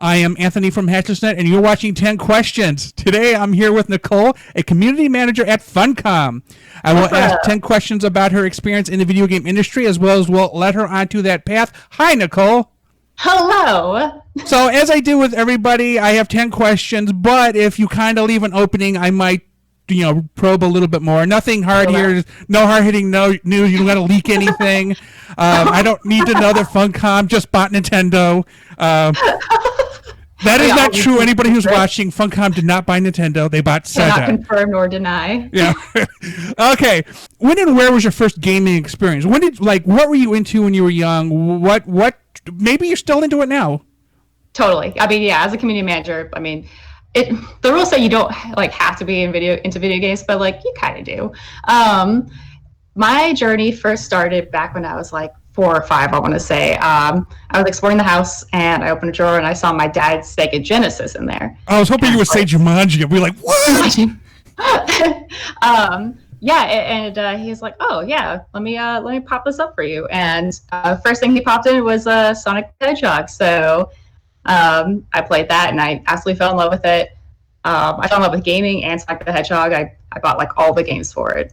I am Anthony from HatchersNet, and you're watching 10 Questions. Today, I'm here with Nicole, a community manager at Funcom. I will ask 10 questions about her experience in the video game industry, as well as we'll let her onto that path. Hi, Nicole. Hello. So, as I do with everybody, I have 10 questions, but if you kind of leave an opening, I might probe a little bit more. Nothing hard here. No hard-hitting news. You don't got to leak anything. I don't need to know that Funcom just bought Nintendo. That is not true. Anybody who's watching, Funcom did not buy Nintendo. They bought Sega. Cannot confirm nor deny. Yeah. Okay. When and where was your first gaming experience? What were you into when you were young? What maybe you're still into it now. Totally. I mean, yeah, as a community manager, I mean, the rules say you don't have to be into video games, but you kind of do. My journey first started back when I was 4 or 5, I want to say. I was exploring the house, and I opened a drawer, and I saw my dad's Sega Genesis in there. I was hoping you would say Jumanji. I'd be like, what? Yeah, and he's like, oh yeah, let me pop this up for you. And first thing he popped in was Sonic the Hedgehog. So I played that, and I absolutely fell in love with it. I fell in love with gaming and Sonic the Hedgehog. I bought all the games for it.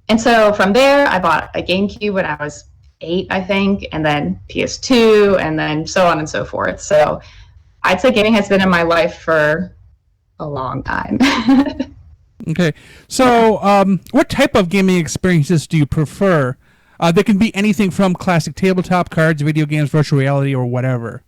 And so from there, I bought a GameCube when I was 8, I think, and then PS2, and then so on and so forth. So I'd say gaming has been in my life for a long time. Okay. So what type of gaming experiences do you prefer? They can be anything from classic tabletop, cards, video games, virtual reality, or whatever.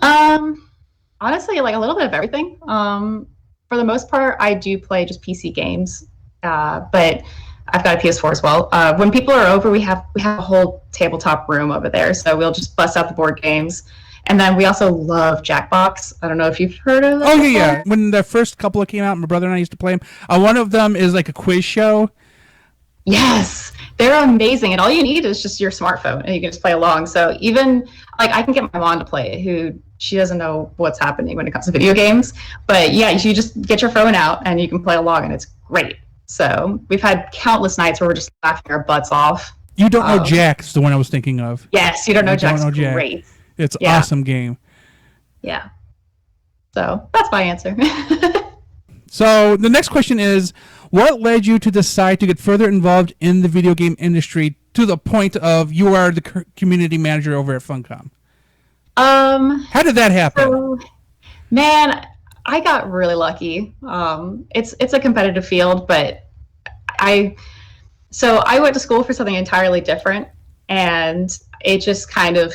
Honestly, a little bit of everything. For the most part, I do play just PC games, but I've got a PS4 as well. When people are over, we have a whole tabletop room over there, so we'll just bust out the board games. And then we also love Jackbox. I don't know if you've heard of it. Oh, yeah. When the first couple came out, my brother and I used to play them. One of them is a quiz show. Yes, they're amazing. And all you need is just your smartphone, and you can just play along. So even, I can get my mom to play it, who she doesn't know what's happening when it comes to video games. But yeah, you just get your phone out, and you can play along, and it's great. So we've had countless nights where we're just laughing our butts off. You Don't Know Jack's the one I was thinking of. Yes, You Don't Know Jack's great. It's an awesome game. Yeah. So that's my answer. So the next question is, what led you to decide to get further involved in the video game industry to the point of you are the community manager over at Funcom? How did that happen? So, man, I got really lucky. It's a competitive field, but I went to school for something entirely different, and it just kind of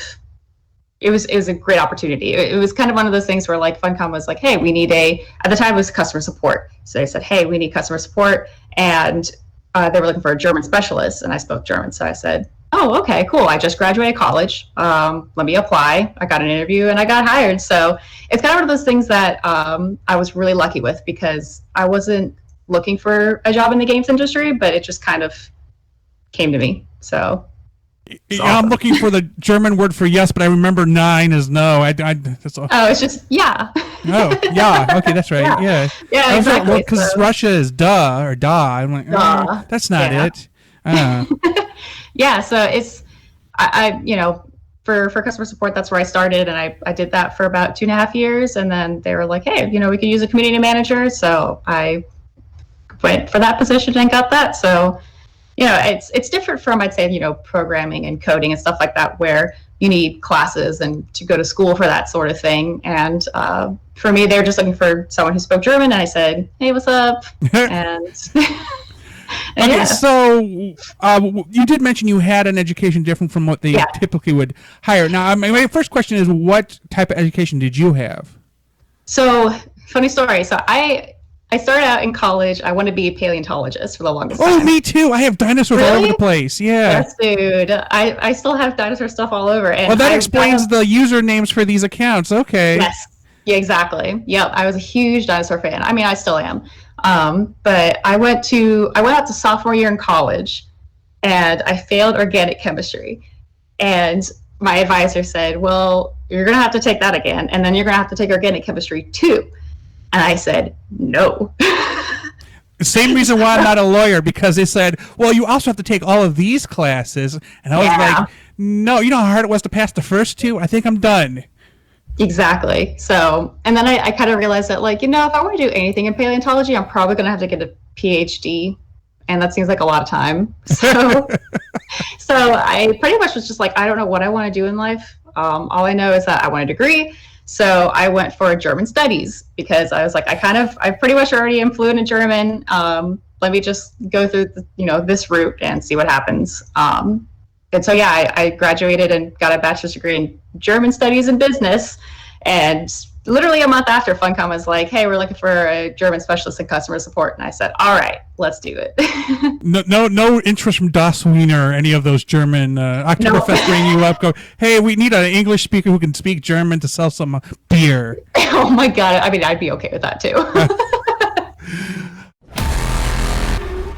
it was a great opportunity. It was kind of one of those things where Funcom was hey, we need at the time it was customer support. So they said, hey, we need customer support, and they were looking for a German specialist, and I spoke German, so I said, oh, okay, cool. I just graduated college. Let me apply. I got an interview, and I got hired. So it's kind of one of those things that I was really lucky with, because I wasn't looking for a job in the games industry, but it just kind of came to me. So awesome. I'm looking for the German word for yes, but I remember 9 is no. It's just yeah. Oh, yeah. Okay, that's right. Yeah. Yeah, exactly. Because Russia is duh or da. I'm like, that's not it. Yeah, so it's I for customer support, that's where I started, and I did that for about 2.5 years, and then they were like, hey, we could use a community manager, so I went for that position and got that. So it's different from, I'd say, programming and coding and stuff like that, where you need classes and to go to school for that sort of thing. And for me, they were just looking for someone who spoke German, and I said, hey, what's up? And okay, yeah. So you did mention you had an education different from what they typically would hire. Now, my first question is, what type of education did you have? So, funny story. So I started out in college. I wanted to be a paleontologist for the longest time. Oh, me too. I have dinosaurs all over the place. Yeah. Yes, dude. I still have dinosaur stuff all over. And that explains the usernames for these accounts. Okay. Yes. Yeah, exactly. Yep. I was a huge dinosaur fan. I mean, I still am. But I went out to sophomore year in college, and I failed organic chemistry. And my advisor said, well, you're going to have to take that again, and then you're going to have to take organic chemistry too. And I said, no. The same reason why I'm not a lawyer, because they said, well, you also have to take all of these classes. And I was like, no, you know how hard it was to pass the first two? I think I'm done. Exactly. So, and then I kind of realized that, like, if I want to do anything in paleontology, I'm probably going to have to get a PhD, and that seems like a lot of time. So I pretty much was just like, I don't know what I want to do in life. All I know is that I want a degree. So I went for German studies because I was like, I pretty much already am fluent in German. Let me just go through, this route and see what happens. And so, yeah, I graduated and got a bachelor's degree in German studies and business. And literally a month after, Funcom was like, hey, we're looking for a German specialist in customer support. And I said, all right, let's do it. No interest from Das Wiener or any of those German Oktoberfest ringing you up, go, hey, we need an English speaker who can speak German to sell some beer. Oh, my God. I mean, I'd be okay with that, too.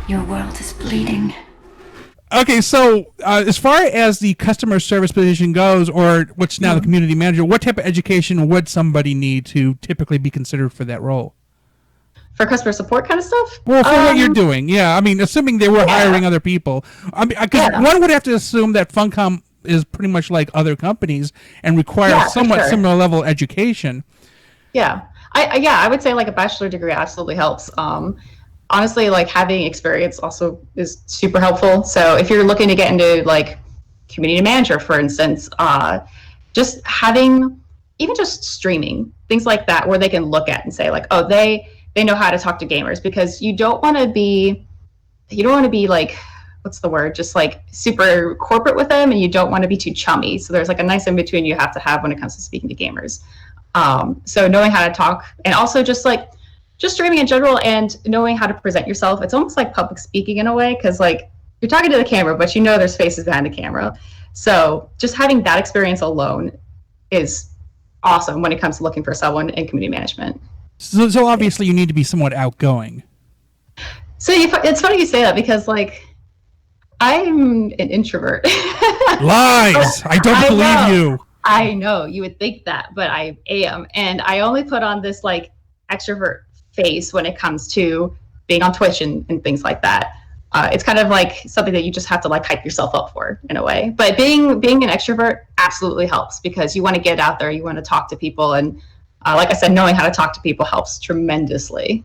Your world is bleeding. Okay, so as far as the customer service position goes, or what's now the community manager, what type of education would somebody need to typically be considered for that role? For customer support kind of stuff? Well, for what you're doing, yeah. I mean, assuming they were hiring other people. I mean, because one would have to assume that Funcom is pretty much like other companies and requires somewhat similar level education. Yeah. I would say like a bachelor degree absolutely helps. Honestly, like having experience also is super helpful. So if you're looking to get into like community manager, for instance, just having even just streaming, things like that, where they can look at and say like, oh, they know how to talk to gamers, because you don't want to be like, what's the word? Just like super corporate with them, and you don't want to be too chummy. So there's like a nice in between you have to have when it comes to speaking to gamers. So knowing how to talk, and also just streaming in general, and knowing how to present yourself. It's almost like public speaking in a way, because like you're talking to the camera, but there's faces behind the camera. So just having that experience alone is awesome when it comes to looking for someone in community management. So obviously you need to be somewhat outgoing. So it's funny you say that, because like I'm an introvert. Lies! I don't believe you. I know you would think that, but I am, and I only put on this like extrovert face when it comes to being on Twitch and things like that. It's kind of like something that you just have to like hype yourself up for in a way. But being an extrovert absolutely helps, because you want to get out there, you want to talk to people, and like I said, knowing how to talk to people helps tremendously.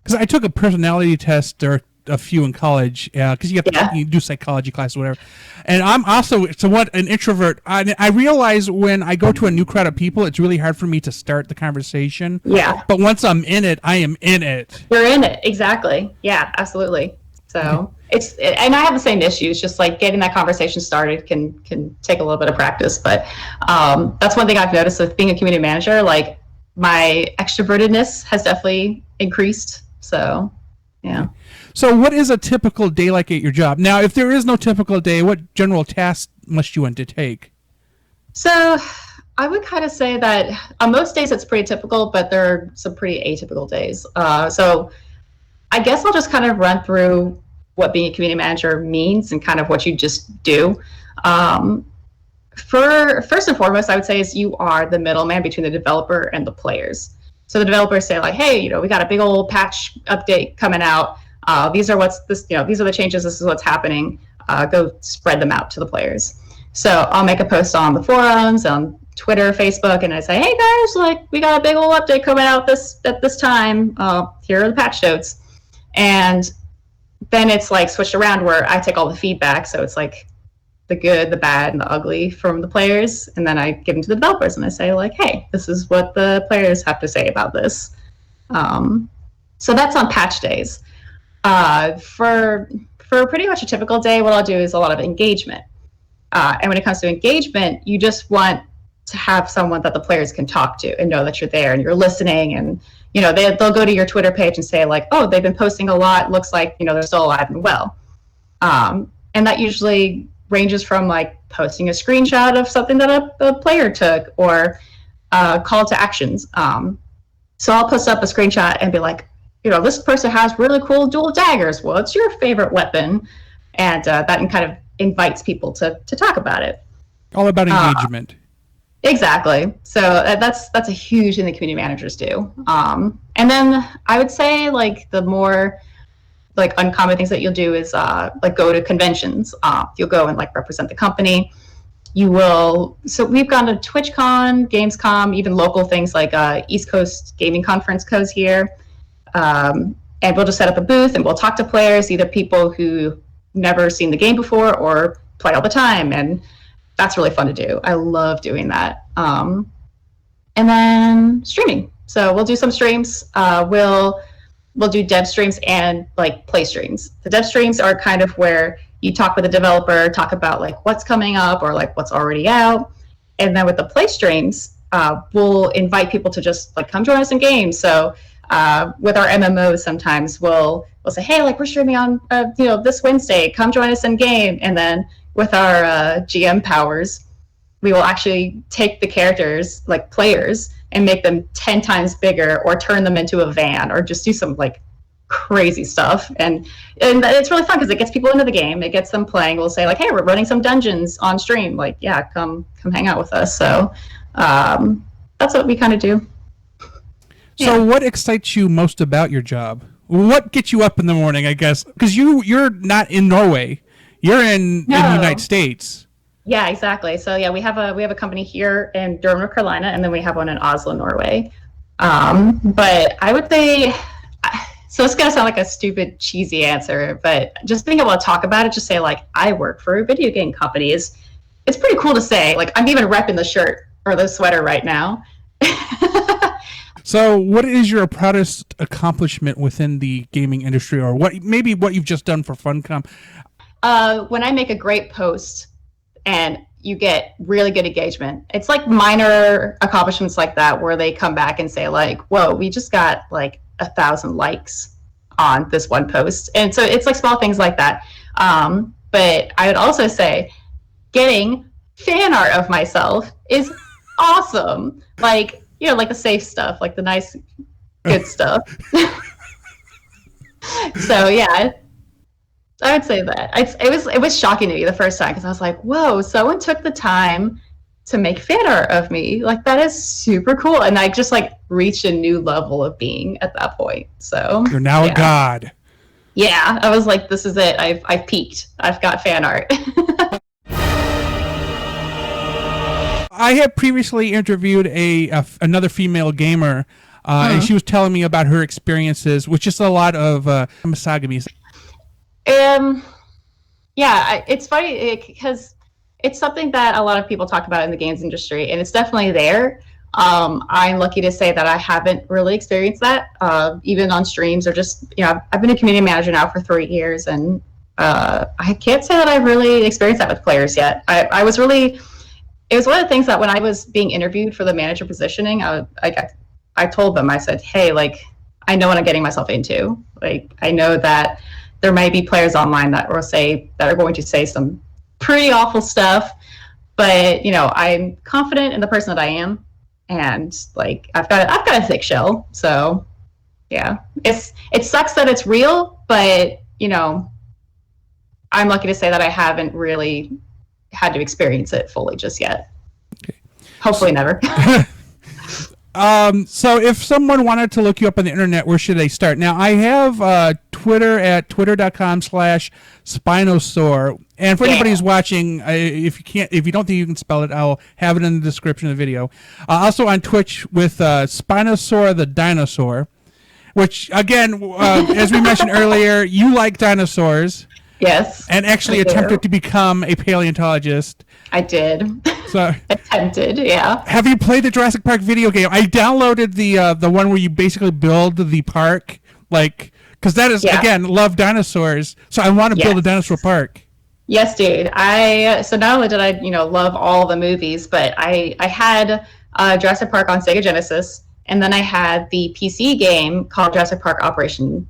Because I took a personality test or a few in college, because you have to you do psychology class or whatever, and I'm also somewhat an introvert. I realize when I go to a new crowd of people, it's really hard for me to start the conversation. But once I'm in it, I am in it. You're in it, exactly. Yeah, absolutely. So and I have the same issues. Just like getting that conversation started can take a little bit of practice, but that's one thing I've noticed with being a community manager. Like my extrovertedness has definitely increased. So yeah. So what is a typical day like at your job? Now, if there is no typical day, what general tasks must you undertake? So I would kind of say that on most days it's pretty typical, but there are some pretty atypical days. So I guess I'll just kind of run through what being a community manager means and kind of what you just do. For first and foremost, I would say is you are the middleman between the developer and the players. So the developers say like, hey, we got a big old patch update coming out. These are these are the changes. This is what's happening. Go spread them out to the players. So I'll make a post on the forums, on Twitter, Facebook, and I say, hey guys, like we got a big old update coming out at this time. Here are the patch notes. And then it's like switched around where I take all the feedback. So it's like the good, the bad, and the ugly from the players. And then I give them to the developers and I say like, hey, this is what the players have to say about this. So that's on patch days. For pretty much a typical day, what I'll do is a lot of engagement. And when it comes to engagement, you just want to have someone that the players can talk to and know that you're there and you're listening. And, they'll go to your Twitter page and say like, oh, they've been posting a lot. Looks like, they're still alive and well. And that usually ranges from like posting a screenshot of something that a player took, or call to actions. So I'll post up a screenshot and be like, this person has really cool dual daggers. What's your favorite weapon? And that kind of invites people to talk about it. All about engagement. Exactly. So that's a huge thing that community managers do. And then I would say like the more like uncommon things that you'll do is like go to conventions. You'll go and like represent the company. you will. So we've gone to TwitchCon, Gamescom, even local things like East Coast Gaming Conference goes here. And we'll just set up a booth and we'll talk to players, either people who never seen the game before or play all the time. And that's really fun to do. I love doing that. And then streaming. So we'll do some streams. We'll do dev streams and like play streams. The dev streams are kind of where you talk with the developer, talk about like what's coming up or like what's already out. And then with the play streams, we'll invite people to just like come join us in games. So with our MMOs, sometimes we'll say, hey, like we're streaming on this Wednesday, come join us in game. And then with our GM powers, we will actually take the characters, like players, and make them 10 times bigger or turn them into a van or just do some like crazy stuff. And it's really fun because it gets people into the game. It gets them playing. We'll say like, hey, we're running some dungeons on stream. Like, yeah, come hang out with us. So that's what we kind of do. So what excites you most about your job? What gets you up in the morning, I guess? Because you're not in Norway. You're in the United States. Yeah, exactly. So yeah, we have a company here in Durham, North Carolina, and then we have one in Oslo, Norway. But I would say, so it's gonna sound like a stupid, cheesy answer, but just being able to talk about it, just say like, I work for a video game company it's pretty cool to say. Like I'm even repping the shirt or the sweater right now. So what is your proudest accomplishment within the gaming industry, or what you've just done for Funcom? When I make a great post and you get really good engagement. It's like minor accomplishments like that where they come back and say like, whoa, we just got like 1,000 likes on this one post. And so it's like small things like that. But I would also say getting fan art of myself is awesome. Like, like the safe stuff, like the nice, good stuff. So yeah, I would say that. It was shocking to me the first time because I was like, whoa, someone took the time to make fan art of me. Like that is super cool. And I just like reached a new level of being at that point. So you're now a god. Yeah, I was like, this is it. I've peaked. I've got fan art. I had previously interviewed another female gamer, and she was telling me about her experiences with just a lot of misogamy. Yeah, it's funny because it's something that a lot of people talk about in the games industry, and it's definitely there. I'm lucky to say that I haven't really experienced that, even on streams or just, I've been a community manager now for 3 years, and I can't say that I've really experienced that with players yet. It was one of the things that when I was being interviewed for the manager positioning, I told them, I said, hey, like, I know what I'm getting myself into. Like, I know that there might be players online that are going to say some pretty awful stuff, but I'm confident in the person that I am, and like I've got a thick shell. So yeah, it sucks that it's real, but I'm lucky to say that I haven't really had to experience it fully just yet. Okay. Hopefully never. So if someone wanted to look you up on the internet, where should they start? Now, I have Twitter at twitter.com/Spinosaur. And for anybody who's watching, if you don't think you can spell it, I'll have it in the description of the video. Also on Twitch with Spinosaur the Dinosaur, which, again, as we mentioned earlier, you like dinosaurs. Yes. And actually attempted to become a paleontologist. I did. So attempted, yeah. Have you played the Jurassic Park video game? I downloaded the one where you basically build the park, like, because that is again, love dinosaurs. So I want to build a dinosaur park. Yes, dude. So not only did I, love all the movies, but I had Jurassic Park on Sega Genesis, and then I had the PC game called Jurassic Park Operation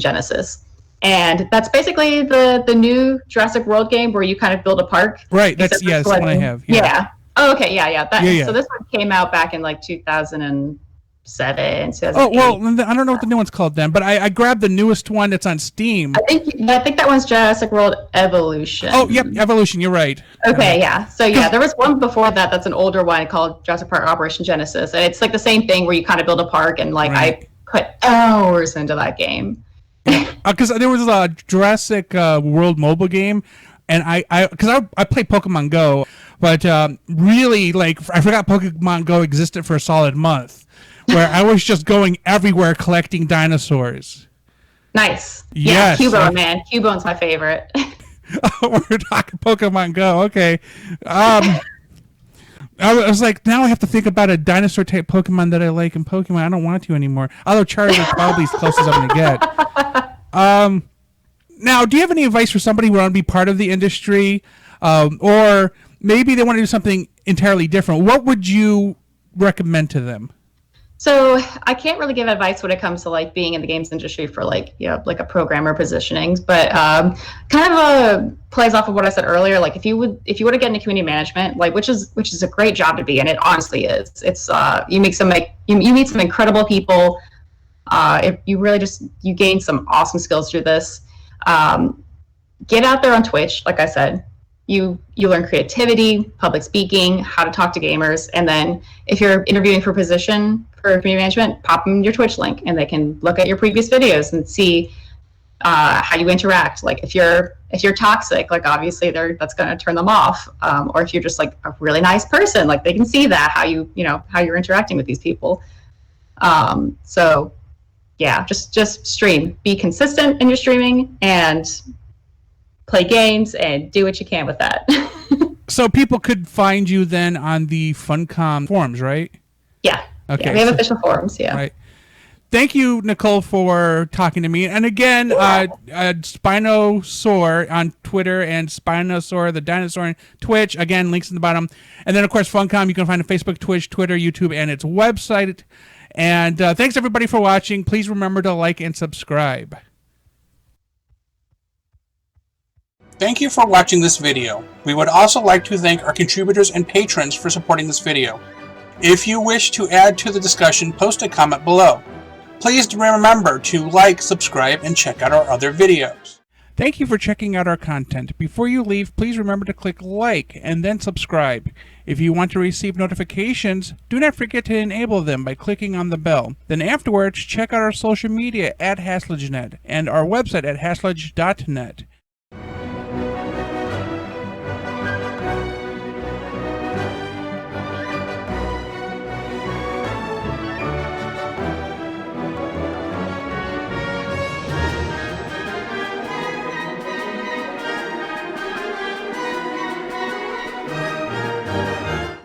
Genesis. And that's basically the new Jurassic World game where you kind of build a park. Right. That's the one I have. Yeah. Oh, okay. Yeah. So this one came out back in like 2007, 2008. Oh, well, I don't know what the new one's called then, but I grabbed the newest one that's on Steam. I think that one's Jurassic World Evolution. Oh, yep. Evolution. You're right. Okay. Yeah. So yeah, there was one before that that's an older one called Jurassic Park Operation Genesis. And it's like the same thing where you kind of build a park, and like I put hours into that game. Because there was a Jurassic World mobile game. and I play Pokemon Go, but really, like, I forgot Pokemon Go existed for a solid month, where I was just going everywhere collecting dinosaurs. Nice. Yes. Yeah, Cubone, man. Cubone's my favorite. We're talking Pokemon Go. Okay. I was like, now I have to think about a dinosaur type Pokemon that I like in Pokemon. I don't want to anymore. Although Charizard's probably as close as I'm going to get. Now, do you have any advice for somebody who want to be part of the industry? Or maybe they want to do something entirely different. What would you recommend to them? So I can't really give advice when it comes to like being in the games industry for like, you know, like a programmer positionings, but kind of plays off of what I said earlier. Like if you were to get into community management, like which is a great job to be in, it honestly is. It's you meet some incredible people. If you really you gain some awesome skills through this. Get out there on Twitch, like I said. You learn creativity, public speaking, how to talk to gamers, and then if you're interviewing for a position for community management, pop them your Twitch link, and they can look at your previous videos and see how you interact. Like if you're toxic, like obviously that's going to turn them off. Or if you're just like a really nice person, like they can see that how you're interacting with these people. So yeah, just stream, be consistent in your streaming, and play games and do what you can with that. So people could find you then on the Funcom forums, right? Yeah. Okay. Yeah, we have official forums, yeah. Right. Thank you, Nicole, for talking to me. And again, Spinosaur on Twitter and Spinosaur, the dinosaur on Twitch. Again, links in the bottom. And then, of course, Funcom, you can find on Facebook, Twitch, Twitter, YouTube, and its website. And thanks, everybody, for watching. Please remember to like and subscribe. Thank you for watching this video. We would also like to thank our contributors and patrons for supporting this video. If you wish to add to the discussion, post a comment below. Please remember to like, subscribe, and check out our other videos. Thank you for checking out our content. Before you leave, please remember to click like and then subscribe. If you want to receive notifications, do not forget to enable them by clicking on the bell. Then afterwards, check out our social media at HasledgeNet and our website at hasledge.net.